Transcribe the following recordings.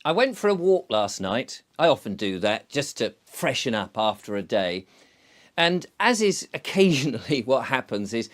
I went for a walk last night. I often do that just to freshen up after a day. And as is occasionally what happens is,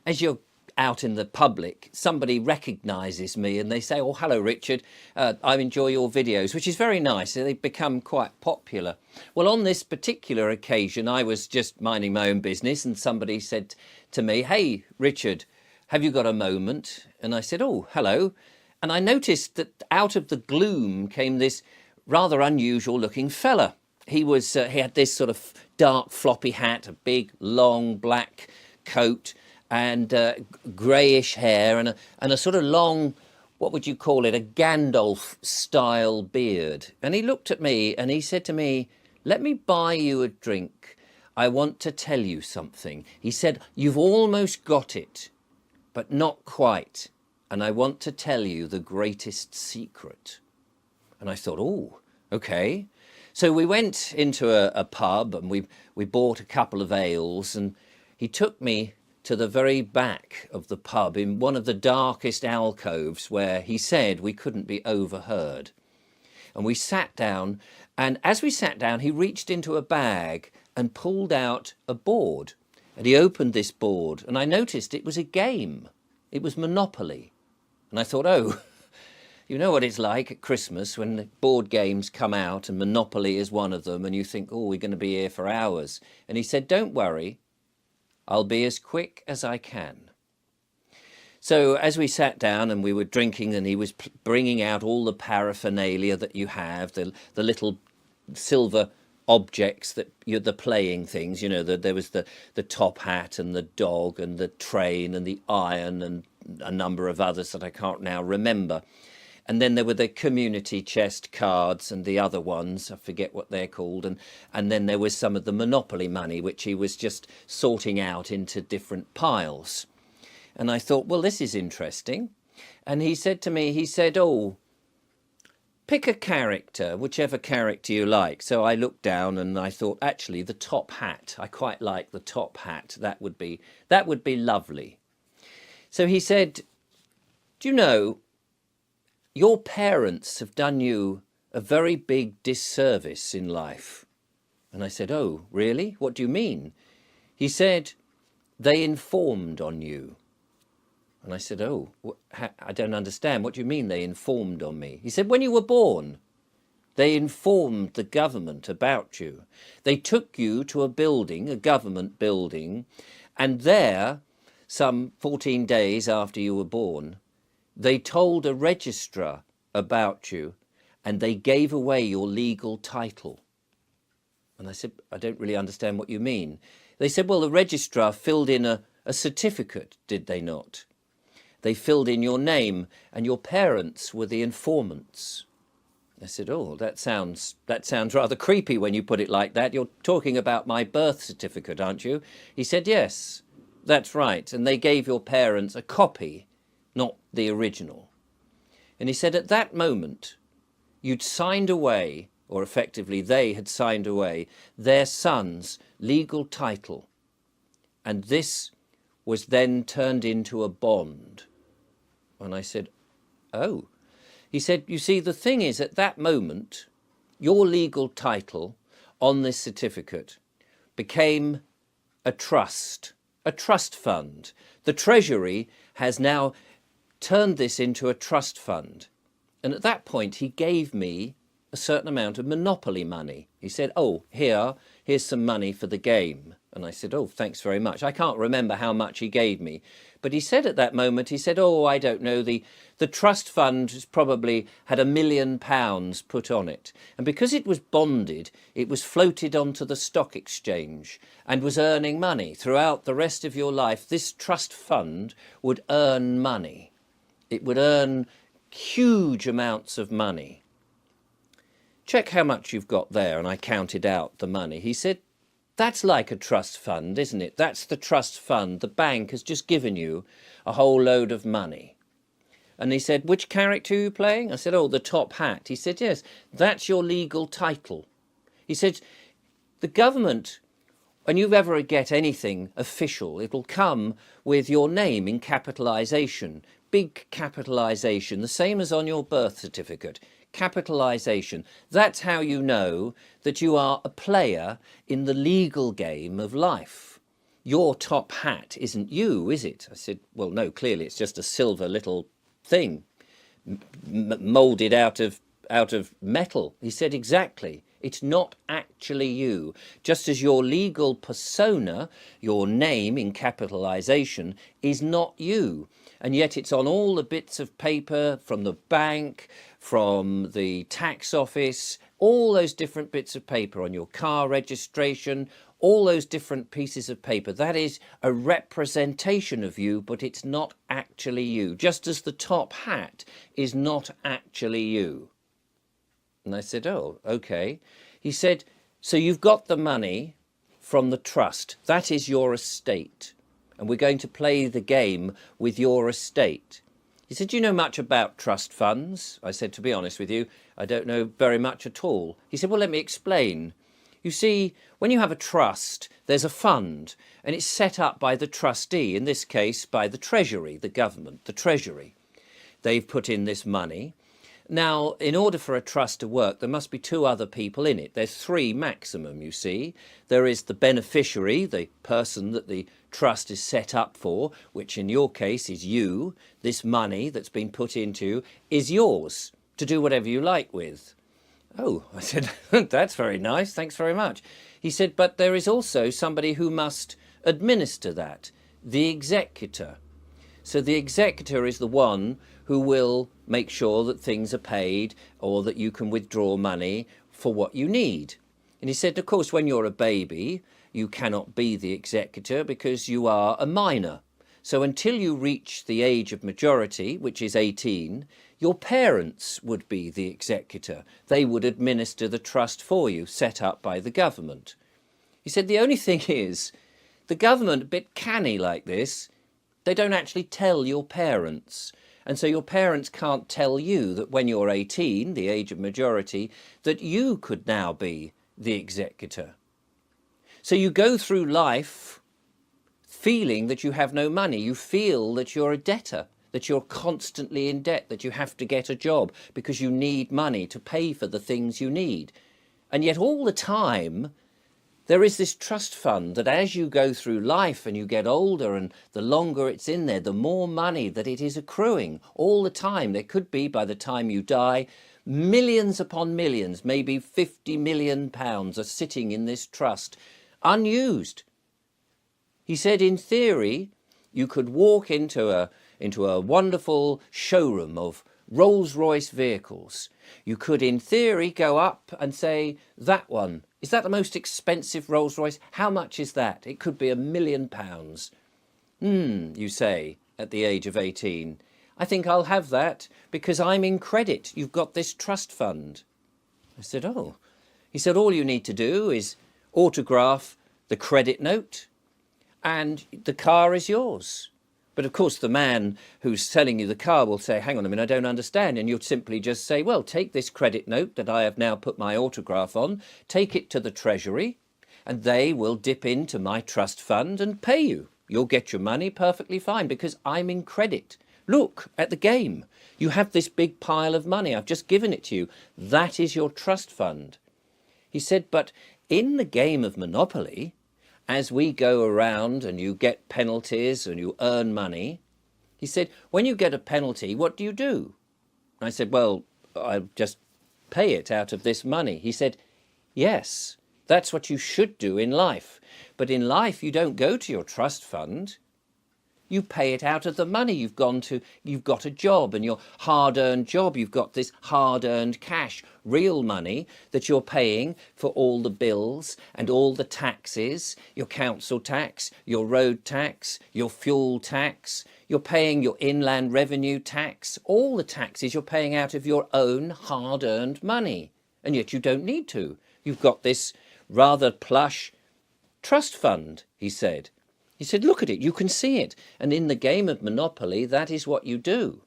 as you're out in the public, somebody recognises me and they say, "Oh, hello, Richard. I enjoy your videos," which is very nice. They've become quite popular. Well, on this particular occasion, I was just minding my own business and somebody said to me, "Hey, Richard, have you got a moment?" And I said, "Oh, hello." And I noticed that out of the gloom came this rather unusual looking fella. He had this sort of dark floppy hat, a big long black coat, and greyish hair, and a sort of long, what would you call it, a Gandalf style beard. And he looked at me and he said to me, "Let me buy you a drink. I want to tell you something." He said, "You've almost got it, but not quite. And I want to tell you the greatest secret." And I thought, oh, okay. So we went into a pub and we bought a couple of ales, and he took me to the very back of the pub in one of the darkest alcoves where he said we couldn't be overheard. And we sat down, and as we sat down, he reached into a bag and pulled out a board. And he opened this board, and I noticed it was a game. It was Monopoly. And I thought, oh, you know what it's like at Christmas when the board games come out and Monopoly is one of them, and you think, oh, we're going to be here for hours. And he said, "Don't worry, I'll be as quick as I can." So as we sat down and we were drinking, and he was bringing out all the paraphernalia that you have, the little silver objects that you're the playing things, you know, there was the top hat and the dog and the train and the iron and a number of others that I can't now remember. And then there were the community chest cards and the other ones, I forget what they're called. And then there was some of the Monopoly money, which he was just sorting out into different piles. And I thought, well, this is interesting. And he said to me, he said, "Oh, pick a character, whichever character you like." So I looked down and I thought, actually, the top hat. I quite like the top hat. That would be lovely. So he said, "Do you know, your parents have done you a very big disservice in life?" And I said, "Oh, really? What do you mean?" He said, "They informed on you." And I said, "Oh, I don't understand. What do you mean they informed on me?" He said, "When you were born, they informed the government about you. They took you to a building, a government building, and there, some 14 days after you were born, they told a registrar about you, and they gave away your legal title." And I said, "I don't really understand what you mean." They said, "Well, the registrar filled in a certificate, did they not? They filled in your name, and your parents were the informants." I said, "Oh, that sounds rather creepy when you put it like that. You're talking about my birth certificate, aren't you?" He said, "Yes, that's right. And they gave your parents a copy, not the original." And he said, "At that moment, you'd signed away, or effectively they had signed away, their son's legal title. And this was then turned into a bond." And I said, "Oh." He said, "You see, the thing is, at that moment, your legal title on this certificate became a trust fund. The Treasury has now turned this into a trust fund." And at that point, he gave me a certain amount of Monopoly money. He said, "Oh, here's some money for the game." And I said, "Oh, thanks very much." I can't remember how much he gave me. But he said at that moment, he said, "Oh, I don't know, the trust fund has probably had £1 million put on it. And because it was bonded, it was floated onto the stock exchange and was earning money. Throughout the rest of your life, this trust fund would earn money. It would earn huge amounts of money. Check how much you've got there." And I counted out the money. He said, "That's like a trust fund, isn't it? That's the trust fund. The bank has just given you a whole load of money." And he said, "Which character are you playing?" I said, "Oh, the top hat." He said, "Yes, that's your legal title." He said, "The government, when you ever get anything official, it'll come with your name in capitalisation, big capitalisation, the same as on your birth certificate. Capitalisation. That's how you know that you are a player in the legal game of life. Your top hat isn't you, is it? I said, well, no, clearly it's just a silver little thing moulded out of metal. He said, exactly. It's not actually you. Just as your legal persona, your name in capitalisation, is not you. And yet it's on all the bits of paper from the bank, from the tax office, all those different bits of paper on your car registration, all those different pieces of paper. That is a representation of you, but it's not actually you. Just as the top hat is not actually you. And I said, oh, okay. He said, so you've got the money from the trust. That is your estate. And we're going to play the game with your estate. He said, do you know much about trust funds? I said, to be honest with you, I don't know very much at all. He said, well, let me explain. You see, when you have a trust, there's a fund, and it's set up by the trustee, in this case by the Treasury, the government, the Treasury. They've put in this money. Now, in order for a trust to work, there must be two other people in it. There's three maximum, you see. There is the beneficiary, the person that the trust is set up for, which in your case is you. This money that's been put into is yours to do whatever you like with. Oh, I said, that's very nice, thanks very much. He said, but there is also somebody who must administer that, the executor. So the executor is the one who will make sure that things are paid or that you can withdraw money for what you need. And he said, of course, when you're a baby, you cannot be the executor because you are a minor. So until you reach the age of majority, which is 18, your parents would be the executor. They would administer the trust for you, set up by the government. He said, the only thing is, the government, a bit canny like this, they don't actually tell your parents. And so your parents can't tell you that when you're 18, the age of majority, that you could now be the executor. So you go through life feeling that you have no money. You feel that you're a debtor, that you're constantly in debt, that you have to get a job because you need money to pay for the things you need. And yet all the time, there is this trust fund that as you go through life and you get older and the longer it's in there, the more money that it is accruing all the time. There could be, by the time you die, millions upon millions, maybe 50 million pounds are sitting in this trust, unused. He said, in theory, you could walk into a wonderful showroom of Rolls-Royce vehicles. You could, in theory, go up and say, that one, is that the most expensive Rolls-Royce? How much is that? It could be £1 million. You say, at the age of 18. I think I'll have that because I'm in credit. You've got this trust fund. I said, oh. He said, all you need to do is autograph the credit note and the car is yours. But of course, the man who's selling you the car will say, hang on a minute, I don't understand. And you'll simply just say, well, take this credit note that I have now put my autograph on, take it to the Treasury, and they will dip into my trust fund and pay you. You'll get your money perfectly fine because I'm in credit. Look at the game. You have this big pile of money. I've just given it to you. That is your trust fund. He said, but in the game of Monopoly, as we go around and you get penalties and you earn money, he said, when you get a penalty, what do you do? I said, well, I just pay it out of this money. He said, yes, that's what you should do in life. But in life, you don't go to your trust fund. You pay it out of the money you've got a job and your hard-earned job. You've got this hard-earned cash, real money that you're paying for all the bills and all the taxes, your council tax, your road tax, your fuel tax. You're paying your inland revenue tax, all the taxes you're paying out of your own hard-earned money. And yet you don't need to. You've got this rather plush trust fund, he said. He said, look at it, you can see it. And in the game of Monopoly, that is what you do.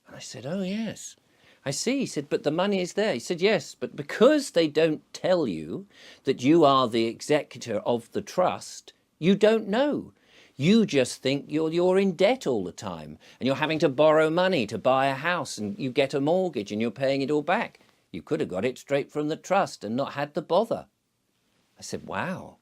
And I said, oh, yes, I see. He said, but the money is there. He said, yes, but because they don't tell you that you are the executor of the trust, you don't know. You just think you're in debt all the time and you're having to borrow money to buy a house and you get a mortgage and you're paying it all back. You could have got it straight from the trust and not had the bother. I said, wow.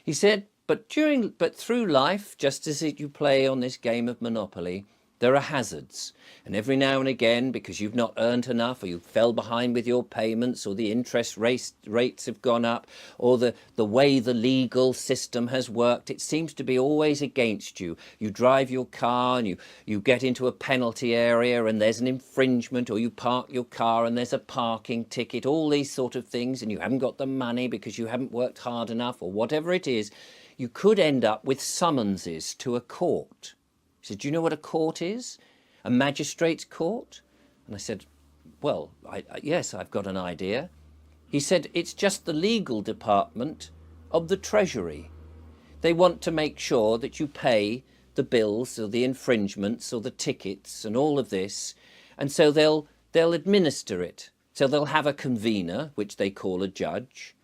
He said, but through life, just as you play on this game of Monopoly, there are hazards. And every now and again, because you've not earned enough, or you fell behind with your payments, or the interest rates have gone up, or the way the legal system has worked, it seems to be always against you. You drive your car and you get into a penalty area and there's an infringement, or you park your car and there's a parking ticket, all these sort of things, and you haven't got the money because you haven't worked hard enough, or whatever it is. You could end up with summonses to a court. He said, do you know what a court is? A magistrate's court? And I said, well, yes, I've got an idea. He said, it's just the legal department of the Treasury. They want to make sure that you pay the bills or the infringements or the tickets and all of this. And so they'll administer it. So they'll have a convener, which they call a judge,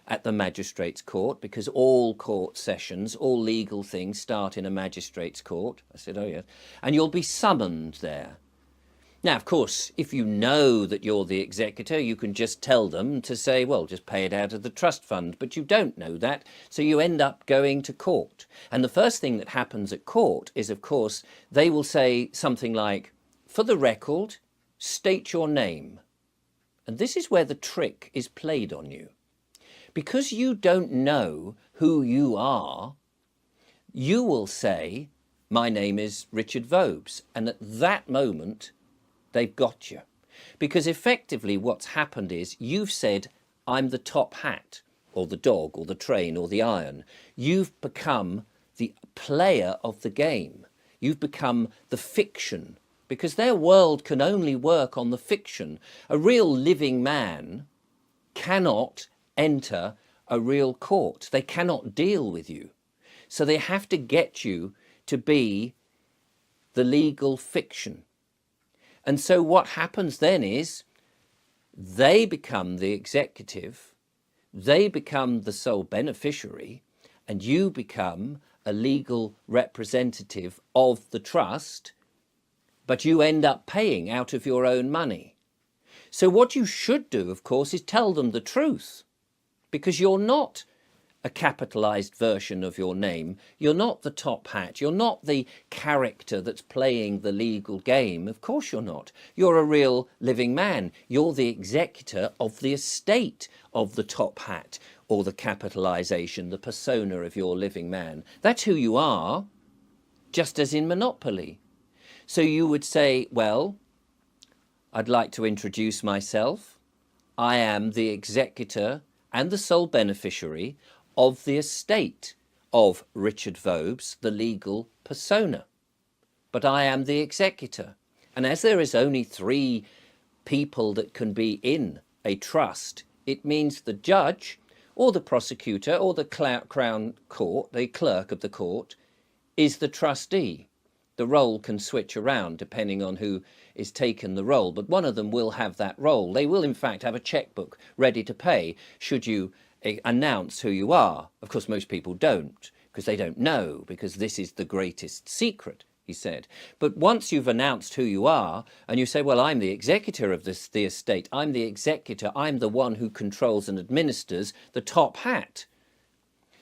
at the magistrate's court, because all court sessions, all legal things start in a magistrate's court. I said, oh yes. And you'll be summoned there. Now, of course, if you know that you're the executor, you can just tell them to say, well, just pay it out of the trust fund. But you don't know that, so you end up going to court. And the first thing that happens at court is, of course, they will say something like, for the record, state your name. And this is where the trick is played on you. Because you don't know who you are, you will say, my name is Richard Vobes. And at that moment, they've got you. Because effectively what's happened is you've said, I'm the top hat, or the dog, or the train, or the iron. You've become the player of the game. You've become the fiction. Because their world can only work on the fiction. A real living man cannot enter a real court. They cannot deal with you. So they have to get you to be the legal fiction. And so what happens then is they become the executive, they become the sole beneficiary, and you become a legal representative of the trust, but you end up paying out of your own money. So what you should do, of course, is tell them the truth. Because you're not a capitalized version of your name. You're not the top hat. You're not the character that's playing the legal game. Of course you're not. You're a real living man. You're the executor of the estate of the top hat, or the capitalization, the persona of your living man. That's who you are, just as in Monopoly. So you would say, well, I'd like to introduce myself. I am the executor and the sole beneficiary of the estate of Richard Vobes, the legal persona. But I am the executor. And as there is only 3 people that can be in a trust, it means the judge or the prosecutor or the Crown Court, the clerk of the court, is the trustee. The role can switch around depending on who is taken the role, but one of them will have that role. They will in fact have a checkbook ready to pay should you announce who you are. Of course most people don't, because they don't know, because this is the greatest secret, he said. But once you've announced who you are and you say, well, I'm the executor of the estate, I'm the executor, I'm the one who controls and administers the top hat.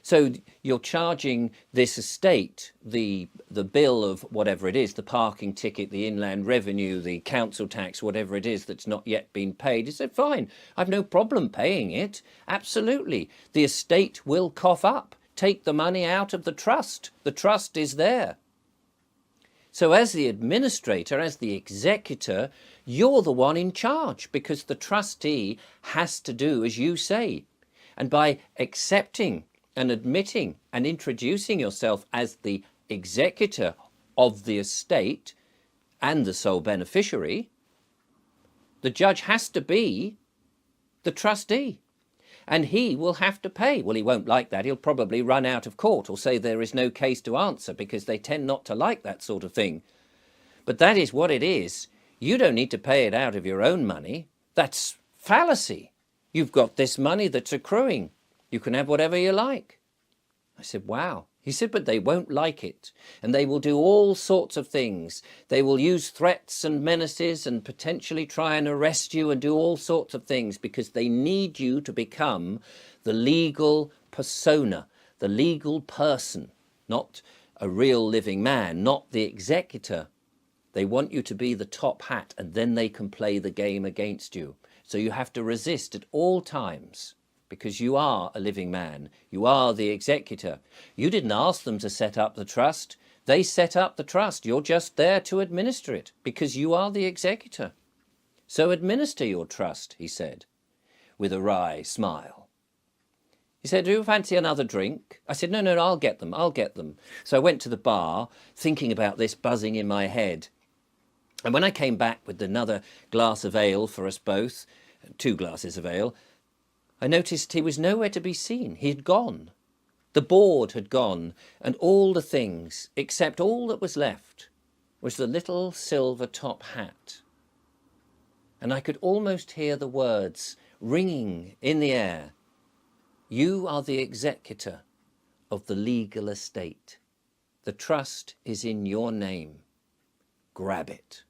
So you're charging this estate the bill of whatever it is, the parking ticket, the inland revenue, the council tax, whatever it is that's not yet been paid. You said, fine, I've no problem paying it. Absolutely. The estate will cough up. Take the money out of the trust. The trust is there. So as the administrator, as the executor, you're the one in charge, because the trustee has to do as you say. And by accepting and admitting and introducing yourself as the executor of the estate and the sole beneficiary, the judge has to be the trustee, and he will have to pay. Well, he won't like that. He'll probably run out of court or say there is no case to answer, because they tend not to like that sort of thing. But that is what it is. You don't need to pay it out of your own money. That's fallacy. You've got this money that's accruing. You can have whatever you like. I said, wow. He said, but they won't like it, and they will do all sorts of things. They will use threats and menaces and potentially try and arrest you and do all sorts of things because they need you to become the legal persona, the legal person, not a real living man, not the executor. They want you to be the top hat, and then they can play the game against you. So you have to resist at all times, because you are a living man. You are the executor. You didn't ask them to set up the trust. They set up the trust. You're just there to administer it, because you are the executor. So administer your trust, he said, with a wry smile. He said, do you fancy another drink? I said, no, I'll get them. So I went to the bar, thinking about this, buzzing in my head. And when I came back with another glass of ale for us both, 2 glasses of ale, I noticed he was nowhere to be seen. He had gone. The board had gone, and all the things, except all that was left, was the little silver top hat. And I could almost hear the words ringing in the air. You are the executor of the legal estate. The trust is in your name. Grab it.